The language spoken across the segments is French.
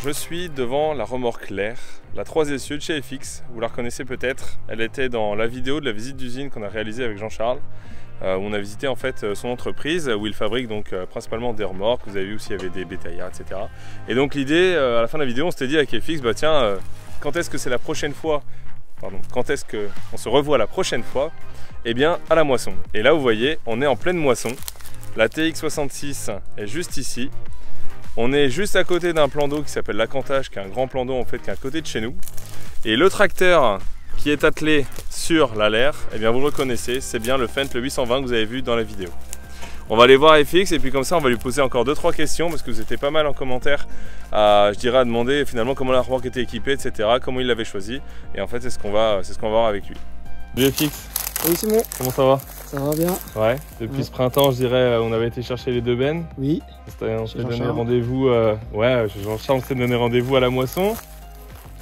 je suis devant la remorque Lair, la 3 essieux de chez FX. Vous la reconnaissez peut-être. Elle était dans la vidéo de la visite d'usine qu'on a réalisée avec Jean-Charles. Où on a visité en fait son entreprise où il fabrique donc principalement des remorques. Vous avez vu aussi il y avait des bétaillards, etc. Et donc l'idée, à la fin de la vidéo, on s'était dit avec FX, bah tiens, quand est-ce que c'est la prochaine fois, quand est-ce qu'on se revoit la prochaine fois? Eh bien à la moisson. Et là vous voyez, on est en pleine moisson. La TX66 est juste ici. On est juste à côté d'un plan d'eau qui s'appelle l'Acantage, qui est un grand plan d'eau en fait qui est à côté de chez nous. Et le tracteur qui est attelé sur la Lair, eh bien vous le reconnaissez, c'est bien le Fendt le 820 que vous avez vu dans la vidéo. On va aller voir FX et puis comme ça on va lui poser encore 2-3 questions parce que vous étiez pas mal en commentaire à, je dirais, à demander finalement comment la remorque était équipée, etc., comment il l'avait choisi. Et en fait c'est ce qu'on va voir avec lui. Salut FX. Oui c'est bon. Comment ça va? Ça va bien. Ouais, depuis ce printemps je dirais on avait été chercher les deux bennes. Oui. On s'est donné rendez-vous, Jean-Charles s'est donné rendez-vous à la moisson.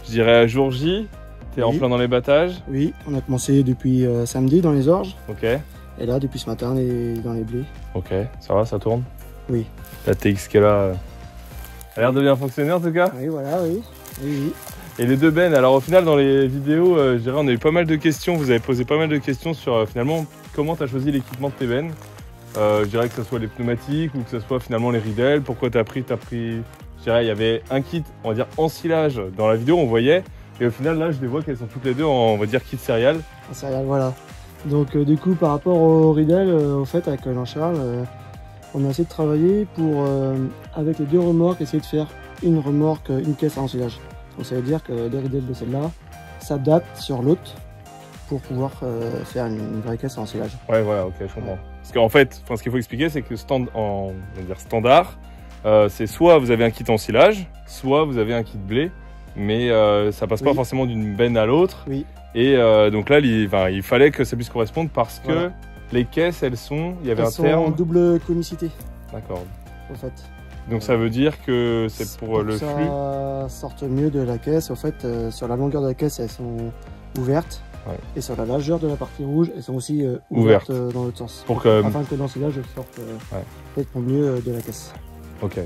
Je dirais à jour J. T'es en plein dans les battages? Oui, on a commencé depuis samedi dans les orges. Ok. Et là, depuis ce matin, on est dans les blés. Ok, ça va, ça tourne? Oui. La TX qui est là, a l'air de bien fonctionner en tout cas? Oui, voilà, oui. Oui. Et les deux bennes, alors au final dans les vidéos, je dirais on a eu pas mal de questions, vous avez posé pas mal de questions sur finalement comment tu as choisi l'équipement de tes bennes. Je dirais que ce soit les pneumatiques ou que ce soit finalement les ridelles, pourquoi t'as pris, je dirais il y avait un kit, on va dire ensilage dans la vidéo, on voyait. Et au final, là, je les vois qu'elles sont toutes les deux en, on va dire, kit céréales. En céréales, voilà. Donc, du coup, par rapport au Riddle, au fait, avec Jean-Charles, on a essayé de travailler pour, avec les deux remorques, essayer de faire une remorque, une caisse à ensilage. Donc, ça veut dire que les Riddle de celle-là s'adaptent sur l'autre pour pouvoir faire une vraie caisse à ensilage. Ouais, voilà, ok, je comprends. Ouais. Parce qu'en fait, ce qu'il faut expliquer, c'est que standard, c'est soit vous avez un kit ensilage, soit vous avez un kit blé. Mais ça passe pas forcément d'une benne à l'autre. Oui. Et donc là, il fallait que ça puisse correspondre parce que les caisses, elles sont en double comicité. D'accord. En fait. Donc ça veut dire que c'est pour le flux. Ça sorte mieux de la caisse. En fait, sur la longueur de la caisse, elles sont ouvertes. Ouais. Et sur la largeur de la partie rouge, elles sont aussi ouvertes dans l'autre sens. Afin que l'ensilage sorte peut-être mieux de la caisse. Ok.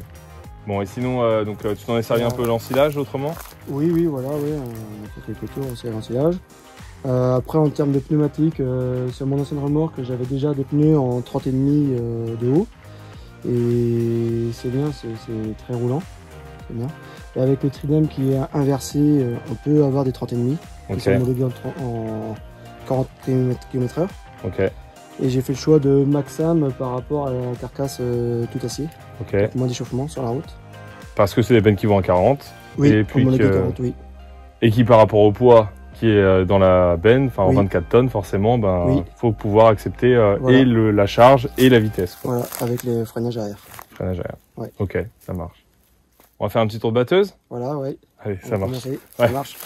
Bon, et sinon, tu t'en es servi un peu l'ensilage autrement? Oui, voilà, on a fait quelques tours aussi à l'ensilage. Après, en termes de pneumatiques, sur mon ancienne remorque, j'avais déjà des pneus en 30,5 de haut. Et c'est bien, c'est très roulant, c'est bien. Et avec le tridem qui est inversé, on peut avoir des 30,5 qui sont homologués en 40 km/h. Ok. Et j'ai fait le choix de Maxam par rapport à la carcasse tout acier. Ok. Moins d'échauffement sur la route. Parce que c'est des bennes qui vont à 40. Oui, et puis 40, oui. Et qui par rapport au poids qui est dans la benne, enfin en 24 tonnes forcément, faut pouvoir accepter et la charge et la vitesse. Quoi. Voilà, avec les freinages arrière. Freinage arrière. Ouais. Ok, ça marche. On va faire un petit tour de batteuse? Voilà, ouais. Allez, ça marche. Ça marche.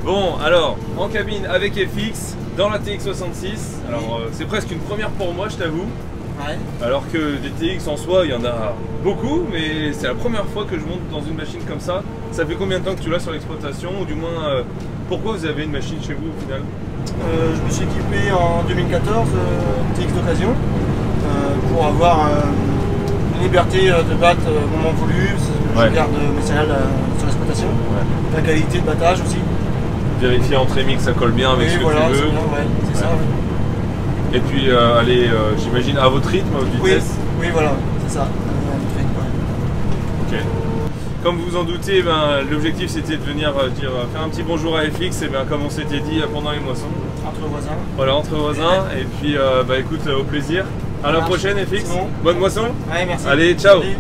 Bon, alors, en cabine avec FX, dans la TX66, alors c'est presque une première pour moi, je t'avoue. Ouais. Alors que des TX en soi, il y en a beaucoup, mais c'est la première fois que je monte dans une machine comme ça. Ça fait combien de temps que tu l'as sur l'exploitation, ou du moins, pourquoi vous avez une machine chez vous au final? Je me suis équipé en 2014, TX d'occasion, pour avoir une liberté de battre au moment voulu. Je garde mes céréales sur l'exploitation, la qualité de battage aussi. Vérifier entre émis que ça colle bien avec ce que tu veux. C'est ça. Et puis aller, j'imagine, à votre rythme, à votre vitesse. Oui, voilà, c'est ça. À notre rythme, Ok. Comme vous vous en doutez, l'objectif c'était de venir faire un petit bonjour à FX, et comme on s'était dit pendant les moissons. Entre voisins. Voilà, entre voisins. Et puis écoute, au plaisir. À la prochaine FX. Bonne moisson. Ouais, merci. Allez, ciao. Salut.